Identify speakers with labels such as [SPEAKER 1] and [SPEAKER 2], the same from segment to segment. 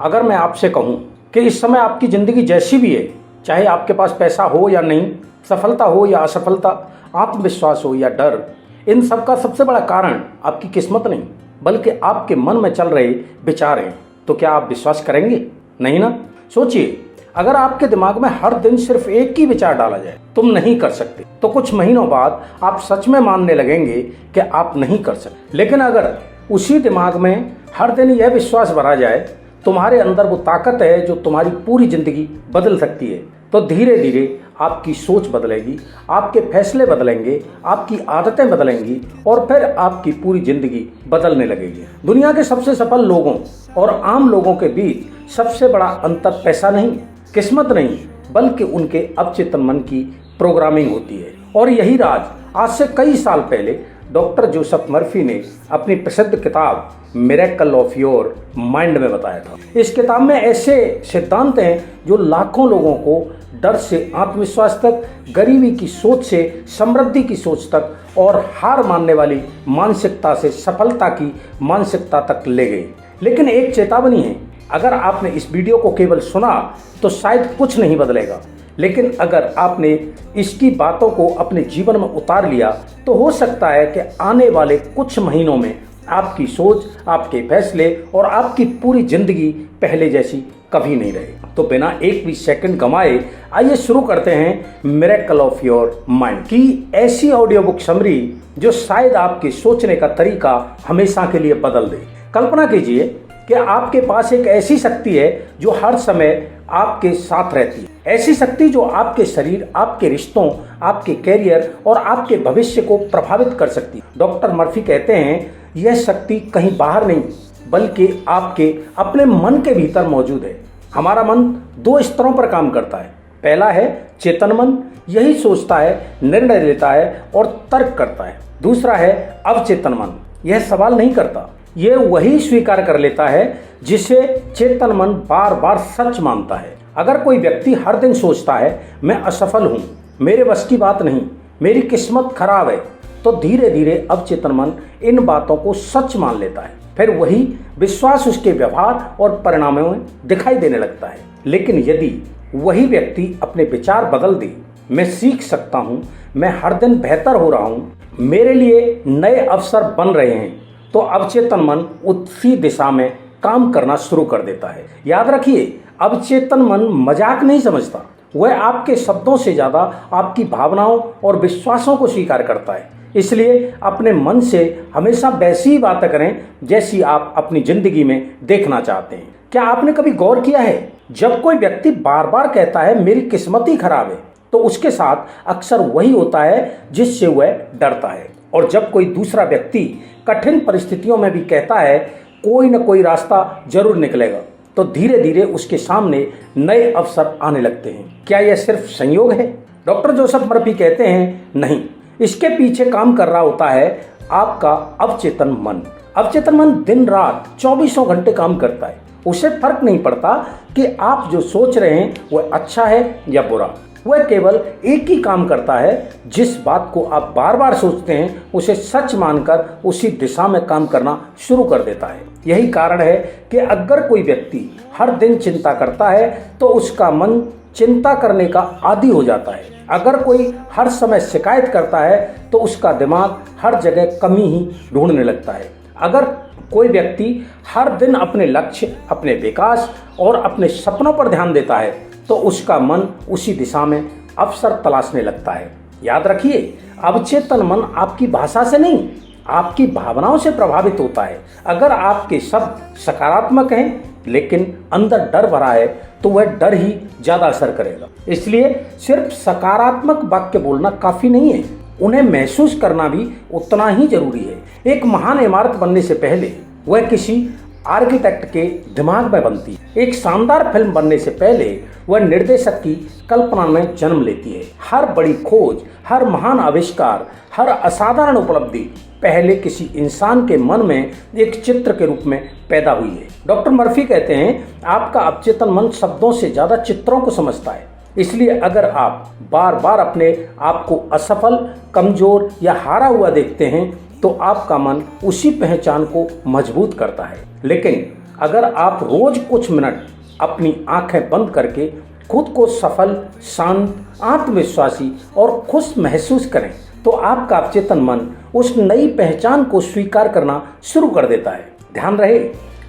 [SPEAKER 1] अगर मैं आपसे कहूं कि इस समय आपकी ज़िंदगी जैसी भी है, चाहे आपके पास पैसा हो या नहीं, सफलता हो या असफलता, आत्मविश्वास हो या डर, इन सब का सबसे बड़ा कारण आपकी किस्मत नहीं बल्कि आपके मन में चल रहे विचार हैं, तो क्या आप विश्वास करेंगे? नहीं ना। सोचिए, अगर आपके दिमाग में हर दिन सिर्फ एक ही विचार डाला जाए, तुम नहीं कर सकते, तो कुछ महीनों बाद आप सच में मानने लगेंगे कि आप नहीं कर सकते। लेकिन अगर उसी दिमाग में हर दिन यह विश्वास भरा जाए, तुम्हारे अंदर वो ताकत है जो तुम्हारी पूरी जिंदगी बदल सकती है, तो धीरे धीरे आपकी सोच बदलेगी, आपके फैसले बदलेंगे, आपकी आदतें बदलेंगी और फिर आपकी पूरी जिंदगी बदलने लगेगी। दुनिया के सबसे सफल लोगों और आम लोगों के बीच सबसे बड़ा अंतर पैसा नहीं, किस्मत नहीं, बल्कि उनके अवचेतन मन की प्रोग्रामिंग होती है। और यही राज आज से कई साल पहले डॉक्टर जोसेफ मर्फी ने अपनी प्रसिद्ध किताब मिरेकल ऑफ योर माइंड में बताया था। इस किताब में ऐसे सिद्धांत हैं जो लाखों लोगों को डर से आत्मविश्वास तक, गरीबी की सोच से समृद्धि की सोच तक और हार मानने वाली मानसिकता से सफलता की मानसिकता तक ले गई। लेकिन एक चेतावनी है, अगर आपने इस वीडियो को केवल सुना तो शायद कुछ नहीं बदलेगा, लेकिन अगर आपने इसकी बातों को अपने जीवन में उतार लिया तो हो सकता है कि आने वाले कुछ महीनों में आपकी सोच, आपके फैसले और आपकी पूरी जिंदगी पहले जैसी कभी नहीं रहे। तो बिना एक भी सेकंड गंवाए आइए शुरू करते हैं मिरेकल ऑफ योर माइंड की ऐसी ऑडियो बुक समरी जो शायद आपके सोचने का तरीका हमेशा के लिए बदल दे। कल्पना कीजिए कि आपके पास एक ऐसी शक्ति है जो हर समय आपके साथ रहती है, ऐसी शक्ति जो आपके शरीर, आपके रिश्तों, आपके कैरियर और आपके भविष्य को प्रभावित कर सकती है। डॉक्टर मर्फी कहते हैं यह शक्ति कहीं बाहर नहीं बल्कि आपके अपने मन के भीतर मौजूद है। हमारा मन दो स्तरों पर काम करता है। पहला है चेतन मन, यही सोचता है, निर्णय लेता है और तर्क करता है। दूसरा है अवचेतन मन, यह सवाल नहीं करता, ये वही स्वीकार कर लेता है जिसे चेतन मन बार बार सच मानता है। अगर कोई व्यक्ति हर दिन सोचता है मैं असफल हूँ, मेरे बस की बात नहीं, मेरी किस्मत खराब है, तो धीरे धीरे अवचेतन मन इन बातों को सच मान लेता है। फिर वही विश्वास उसके व्यवहार और परिणामों में दिखाई देने लगता है। लेकिन यदि वही व्यक्ति अपने विचार बदल दे, मैं सीख सकता हूँ, मैं हर दिन बेहतर हो रहा हूँ, मेरे लिए नए अवसर बन रहे हैं, तो अवचेतन मन उसी दिशा में काम करना शुरू कर देता है। याद रखिए, अवचेतन मन मजाक नहीं समझता, वह आपके शब्दों से ज़्यादा आपकी भावनाओं और विश्वासों को स्वीकार करता है। इसलिए अपने मन से हमेशा वैसी ही बातें करें जैसी आप अपनी जिंदगी में देखना चाहते हैं। क्या आपने कभी गौर किया है, जब कोई व्यक्ति बार बार कहता है मेरी किस्मत ही खराब है, तो उसके साथ अक्सर वही होता है जिससे वह डरता है। और जब कोई दूसरा व्यक्ति कठिन परिस्थितियों में भी कहता है कोई न कोई रास्ता जरूर निकलेगा, तो धीरे धीरे उसके सामने नए अवसर आने लगते हैं। क्या यह सिर्फ संयोग है? डॉक्टर जोसेफ मर्फी कहते हैं नहीं, इसके पीछे काम कर रहा होता है आपका अवचेतन मन। अवचेतन मन दिन रात 24 घंटे काम करता है। उसे फर्क नहीं पड़ता कि आप जो सोच रहे हैं वह अच्छा है या बुरा, वह केवल एक ही काम करता है, जिस बात को आप बार बार सोचते हैं उसे सच मानकर उसी दिशा में काम करना शुरू कर देता है। यही कारण है कि अगर कोई व्यक्ति हर दिन चिंता करता है तो उसका मन चिंता करने का आदी हो जाता है। अगर कोई हर समय शिकायत करता है तो उसका दिमाग हर जगह कमी ही ढूंढने लगता है। अगर कोई व्यक्ति हर दिन अपने लक्ष्य, अपने विकास और अपने सपनों पर ध्यान देता है तो उसका मन उसी दिशा में अवसर तलाशने लगता है। याद रखिए, अवचेतन मन आपकी भाषा से नहीं, आपकी भावनाओं से प्रभावित होता है। अगर आपके शब्द सकारात्मक हैं लेकिन अंदर डर भरा है तो वह डर ही ज्यादा असर करेगा। इसलिए सिर्फ सकारात्मक वाक्य बोलना काफी नहीं है, उन्हें महसूस करना भी उतना ही जरूरी है। एक महान इमारत बनने से पहले वह किसी आर्किटेक्ट के दिमाग में बनती है। एक शानदार फिल्म बनने से पहले वह निर्देशक की कल्पना में जन्म लेती है। हर बड़ी खोज, हर महान आविष्कार, हर असाधारण उपलब्धि पहले किसी इंसान के मन में एक चित्र के रूप में पैदा हुई है। डॉक्टर मर्फी कहते हैं आपका अवचेतन मन शब्दों से ज्यादा चित्रों को समझता है। इसलिए अगर आप बार बार अपने आप को असफल, कमजोर या हारा हुआ देखते हैं तो आपका मन उसी पहचान को मजबूत करता है। लेकिन अगर आप रोज कुछ मिनट अपनी आंखें बंद करके खुद को सफल, शांत, आत्मविश्वासी और खुश महसूस करें तो आपका अवचेतन मन उस नई पहचान को स्वीकार करना शुरू कर देता है। ध्यान रहे,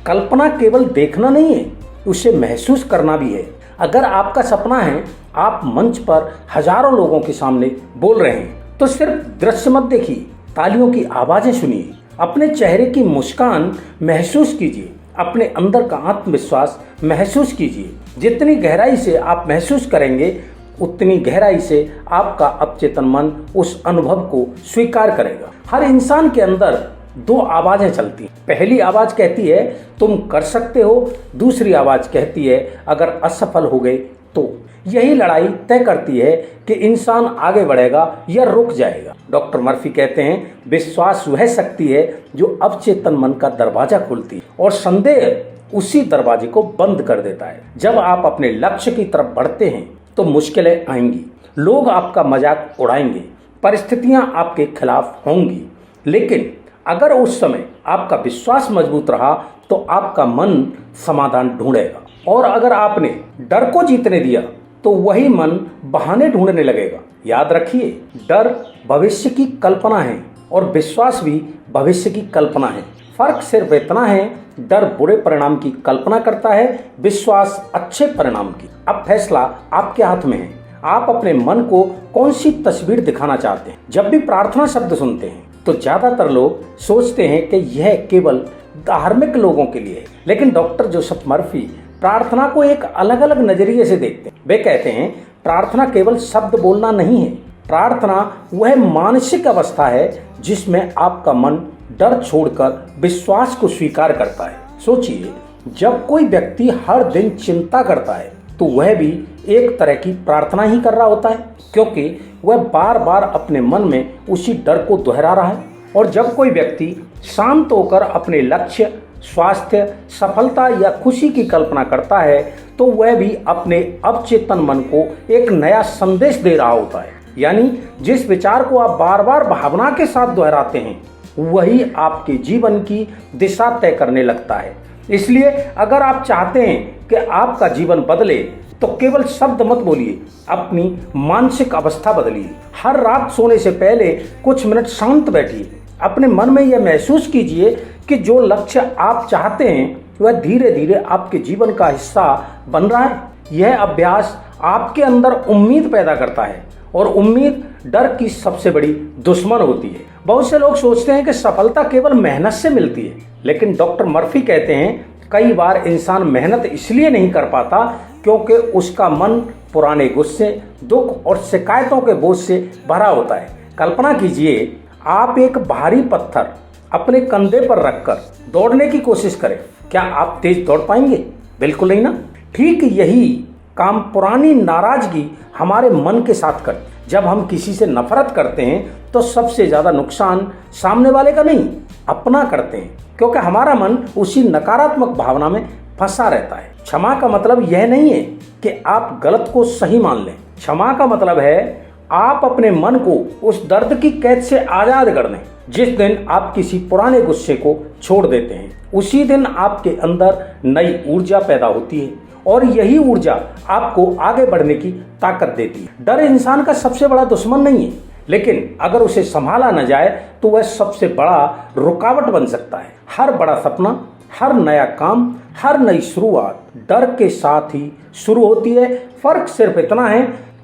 [SPEAKER 1] कल्पना केवल देखना नहीं है, उसे महसूस करना भी है। अगर आपका सपना है आप मंच पर हजारों लोगों के सामने बोल रहे हैं तो सिर्फ दृश्य मत देखिए, तालियों की आवाजें सुनिए, अपने चेहरे की मुस्कान महसूस कीजिए, अपने अंदर का आत्मविश्वास महसूस कीजिए। जितनी गहराई से आप महसूस करेंगे उतनी गहराई से आपका अवचेतन मन उस अनुभव को स्वीकार करेगा। हर इंसान के अंदर दो आवाजें चलती हैं। पहली आवाज कहती है तुम कर सकते हो, दूसरी आवाज कहती है अगर असफल हो गए तो। यही लड़ाई तय करती है कि इंसान आगे बढ़ेगा या रुक जाएगा। डॉक्टर मर्फी कहते हैं विश्वास वह शक्ति है जो अवचेतन मन का दरवाजा खोलती है और संदेह उसी दरवाजे को बंद कर देता है। जब आप अपने लक्ष्य की तरफ बढ़ते हैं तो मुश्किलें आएंगी, लोग आपका मजाक उड़ाएंगे, परिस्थितियां आपके खिलाफ होंगी, लेकिन अगर उस समय आपका विश्वास मजबूत रहा तो आपका मन समाधान ढूंढेगा। और अगर आपने डर को जीतने दिया तो वही मन बहाने ढूंढने लगेगा। याद रखिए, डर भविष्य की कल्पना है और विश्वास भी भविष्य की कल्पना है। फर्क सिर्फ इतना है, डर बुरे परिणाम की कल्पना करता है, विश्वास अच्छे परिणाम की। अब फैसला आपके हाथ में है, आप अपने मन को कौन सी तस्वीर दिखाना चाहते हैं। जब भी प्रार्थना शब्द सुनते हैं तो ज्यादातर लोग सोचते हैं कि यह केवल धार्मिक लोगों के लिए है, लेकिन डॉक्टर जोसेफ मर्फी प्रार्थना को एक अलग अलग नजरिए से देखते हैं। वे कहते हैं प्रार्थना केवल शब्द बोलना नहीं है, प्रार्थना वह मानसिक अवस्था है जिसमें आपका मन डर छोड़कर विश्वास को स्वीकार करता है। सोचिए, जब कोई व्यक्ति हर दिन चिंता करता है तो वह भी एक तरह की प्रार्थना ही कर रहा होता है, क्योंकि वह बार बार अपने मन में उसी डर को दोहरा रहा है। और जब कोई व्यक्ति शांत होकर अपने लक्ष्य, स्वास्थ्य, सफलता या खुशी की कल्पना करता है तो वह भी अपने अवचेतन मन को एक नया संदेश दे रहा होता है। यानी जिस विचार को आप बार बार भावना के साथ दोहराते हैं वही आपके जीवन की दिशा तय करने लगता है। इसलिए अगर आप चाहते हैं कि आपका जीवन बदले तो केवल शब्द मत बोलिए, अपनी मानसिक अवस्था बदलिए। हर रात सोने से पहले कुछ मिनट शांत बैठिए, अपने मन में यह महसूस कीजिए कि जो लक्ष्य आप चाहते हैं वह धीरे धीरे आपके जीवन का हिस्सा बन रहा है। यह अभ्यास आपके अंदर उम्मीद पैदा करता है और उम्मीद डर की सबसे बड़ी दुश्मन होती है। बहुत से लोग सोचते हैं कि सफलता केवल मेहनत से मिलती है, लेकिन डॉक्टर मर्फी कहते हैं कई बार इंसान मेहनत इसलिए नहीं कर पाता क्योंकि उसका मन पुराने गुस्से, दुख और शिकायतों के बोझ से भरा होता है। कल्पना कीजिए, आप एक भारी पत्थर अपने कंधे पर रखकर दौड़ने की कोशिश करें, क्या आप तेज दौड़ पाएंगे? बिल्कुल नहीं ना। ठीक यही काम पुरानी नाराजगी हमारे मन के साथ करती है। जब हम किसी से नफरत करते हैं तो सबसे ज्यादा नुकसान सामने वाले का नहीं, अपना करते हैं, क्योंकि हमारा मन उसी नकारात्मक भावना में फंसा रहता है। क्षमा का मतलब यह नहीं है कि आप गलत को सही मान लें। क्षमा का मतलब है आप अपने मन को उस दर्द की कैद से आजाद कर दें। जिस दिन आप किसी पुराने गुस्से को छोड़ देते हैं उसी दिन आपके अंदर नई ऊर्जा पैदा होती है और यही ऊर्जा आपको आगे बढ़ने की ताकत देती है। डर इंसान का सबसे बड़ा दुश्मन नहीं है, लेकिन अगर उसे संभाला न जाए तो वह सबसे बड़ा रुकावट बन सकता है। हर बड़ा सपना, हर नया काम, हर नई शुरुआत डर के साथ ही शुरू होती है। फर्क सिर्फ इतना है,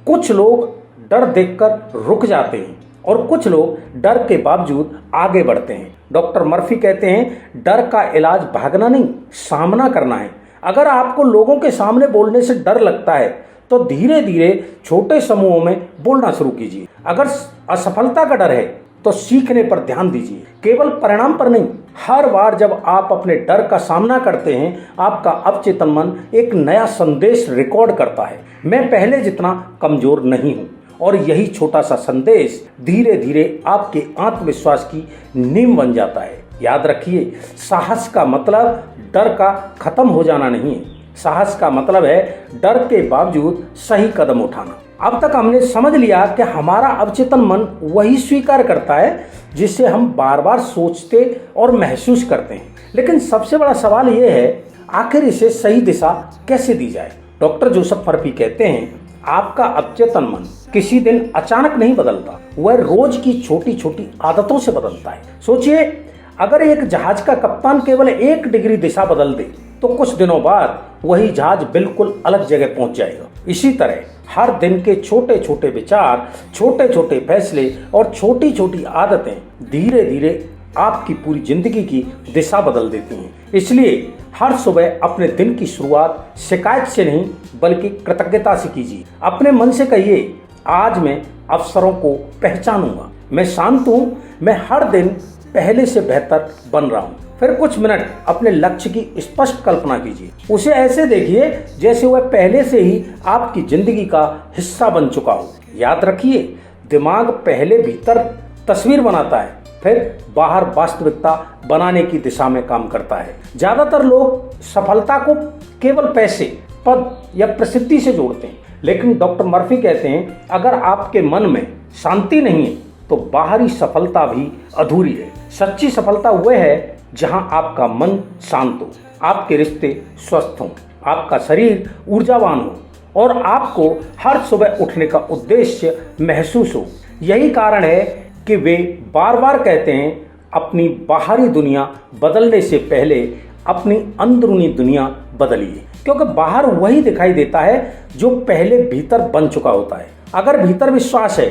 [SPEAKER 1] कुछ लोग डर देखकर रुक जाते हैं और कुछ लोग डर के बावजूद आगे बढ़ते हैं। डॉक्टर मर्फी कहते हैं डर का इलाज भागना नहीं, सामना करना है। अगर आपको लोगों के सामने बोलने से डर लगता है तो धीरे धीरे छोटे समूहों में बोलना शुरू कीजिए। अगर असफलता का डर है तो सीखने पर ध्यान दीजिए, केवल परिणाम पर नहीं। हर बार जब आप अपने डर का सामना करते हैं आपका अवचेतन मन एक नया संदेश रिकॉर्ड करता है, मैं पहले जितना कमजोर नहीं हूँ। और यही छोटा सा संदेश धीरे धीरे आपके आत्मविश्वास की नींव बन जाता है। याद रखिए, साहस का मतलब डर का खत्म हो जाना नहीं है, साहस का मतलब है डर के बावजूद सही कदम उठाना। अब तक हमने समझ लिया कि हमारा अवचेतन मन वही स्वीकार करता है जिसे हम बार बार सोचते और महसूस करते हैं। लेकिन सबसे बड़ा सवाल यह है, आखिर इसे सही दिशा कैसे दी जाए। डॉक्टर जोसेफ मर्फी कहते हैं, आपका अवचेतन मन किसी दिन अचानक नहीं बदलता, वह रोज की छोटी छोटी आदतों से बदलता है। सोचिए, अगर एक जहाज का कप्तान केवल 1 डिग्री दिशा बदल दे तो कुछ दिनों बाद वही जहाज बिल्कुल अलग जगह पहुंच जाएगा। इसी तरह हर दिन के छोटे छोटे विचार, छोटे छोटे फैसले और छोटी छोटी आदतें धीरे धीरे आपकी पूरी जिंदगी की दिशा बदल देती हैं। इसलिए हर सुबह अपने दिन की शुरुआत शिकायत से नहीं बल्कि कृतज्ञता से कीजिए। अपने मन से कहिए, आज मैं अवसरों को पहचानूंगा, मैं शांत हूँ, मैं हर दिन पहले से बेहतर बन रहा हूँ। फिर कुछ मिनट अपने लक्ष्य की स्पष्ट कल्पना कीजिए। उसे ऐसे देखिए जैसे वह पहले से ही आपकी जिंदगी का हिस्सा बन चुका हो। याद रखिए, दिमाग पहले भीतर तस्वीर बनाता है, फिर बाहर वास्तविकता बनाने की दिशा में काम करता है। ज्यादातर लोग सफलता को केवल पैसे, पद या प्रसिद्धि से जोड़ते हैं, लेकिन डॉक्टर मर्फी कहते हैं, अगर आपके मन में शांति नहीं है तो बाहरी सफलता भी अधूरी है। सच्ची सफलता वह है जहां आपका मन शांत हो, आपके रिश्ते स्वस्थ हों, आपका शरीर ऊर्जावान हो और आपको हर सुबह उठने का उद्देश्य महसूस हो। यही कारण है कि वे बार बार कहते हैं, अपनी बाहरी दुनिया बदलने से पहले अपनी अंदरूनी दुनिया बदलिए, क्योंकि बाहर वही दिखाई देता है जो पहले भीतर बन चुका होता है। अगर भीतर विश्वास है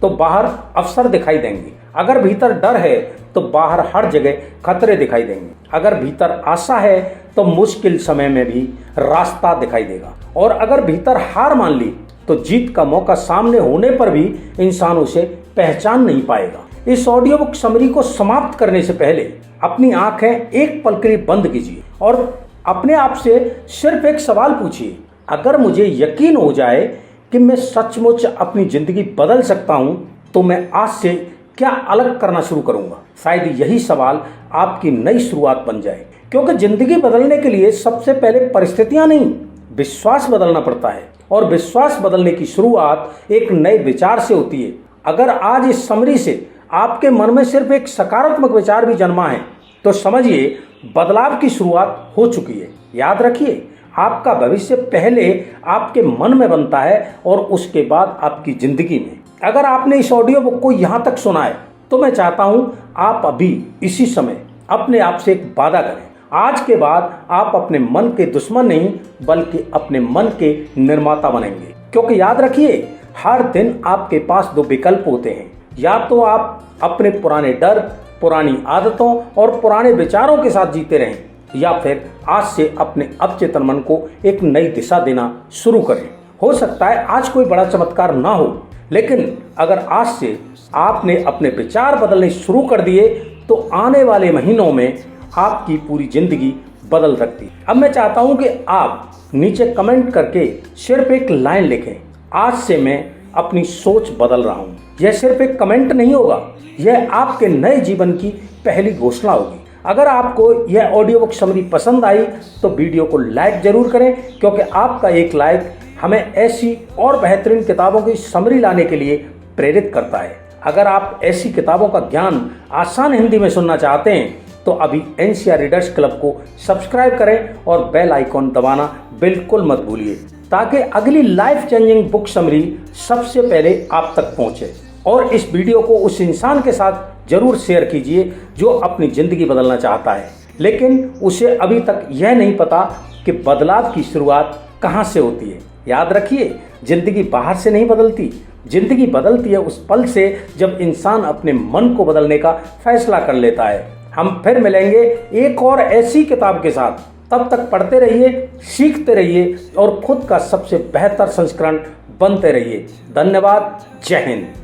[SPEAKER 1] तो बाहर अवसर दिखाई देंगे, अगर भीतर डर है तो बाहर हर जगह खतरे दिखाई देंगे, अगर भीतर आशा है तो मुश्किल समय में भी रास्ता दिखाई देगा, और अगर भीतर हार मान ली तो जीत का मौका सामने होने पर भी इंसान उसे पहचान नहीं पाएगा। इस ऑडियो बुक समरी को समाप्त करने से पहले अपनी आंखें एक पल के लिए बंद कीजिए और अपने आप से सिर्फ एक सवाल पूछिए, अगर मुझे यकीन हो जाए कि मैं सचमुच अपनी जिंदगी बदल सकता हूं तो मैं आज से क्या अलग करना शुरू करूंगा। शायद यही सवाल आपकी नई शुरुआत बन जाए, क्योंकि जिंदगी बदलने के लिए सबसे पहले परिस्थितियां नहीं, विश्वास बदलना पड़ता है, और विश्वास बदलने की शुरुआत एक नए विचार से होती है। अगर आज इस समरी से आपके मन में सिर्फ एक सकारात्मक विचार भी जन्मा है तो समझिए बदलाव की शुरुआत हो चुकी है। याद रखिए, आपका भविष्य पहले आपके मन में बनता है और उसके बाद आपकी जिंदगी में। अगर आपने इस ऑडियो बुक को यहाँ तक सुना है तो मैं चाहता हूँ आप अभी इसी समय अपने आप से एक वादा करें, आज के बाद आप अपने मन के दुश्मन नहीं बल्कि अपने मन के निर्माता बनेंगे। क्योंकि याद रखिए, हर दिन आपके पास 2 विकल्प होते हैं, या तो आप अपने पुराने डर, पुरानी आदतों और पुराने विचारों के साथ जीते रहें, या फिर आज से अपने अवचेतन मन को एक नई दिशा देना शुरू करें। हो सकता है आज कोई बड़ा चमत्कार ना हो, लेकिन अगर आज से आपने अपने विचार बदलने शुरू कर दिए तो आने वाले महीनों में आपकी पूरी जिंदगी बदल सकती है। अब मैं चाहता हूं कि आप नीचे कमेंट करके सिर्फ एक लाइन लिखें, आज से मैं अपनी सोच बदल रहा हूं। यह सिर्फ एक कमेंट नहीं होगा, यह आपके नए जीवन की पहली घोषणा होगी। अगर आपको यह ऑडियो बुक समरी पसंद आई तो वीडियो को लाइक जरूर करें, क्योंकि आपका एक लाइक हमें ऐसी और बेहतरीन किताबों की समरी लाने के लिए प्रेरित करता है। अगर आप ऐसी किताबों का ज्ञान आसान हिंदी में सुनना चाहते हैं तो अभी एनसीआर रीडर्स क्लब को सब्सक्राइब करें और बेल आइकॉन दबाना बिल्कुल मत भूलिए, ताकि अगली लाइफ चेंजिंग बुक समरी सबसे पहले आप तक पहुंचे। और इस वीडियो को उस इंसान के साथ जरूर शेयर कीजिए जो अपनी जिंदगी बदलना चाहता है, लेकिन उसे अभी तक यह नहीं पता कि बदलाव की शुरुआत कहां से होती है। याद रखिए, जिंदगी बाहर से नहीं बदलती, जिंदगी बदलती है उस पल से जब इंसान अपने मन को बदलने का फैसला कर लेता है। हम फिर मिलेंगे एक और ऐसी किताब के साथ। तब तक पढ़ते रहिए, सीखते रहिए और खुद का सबसे बेहतर संस्करण बनते रहिए। धन्यवाद। जय हिंद।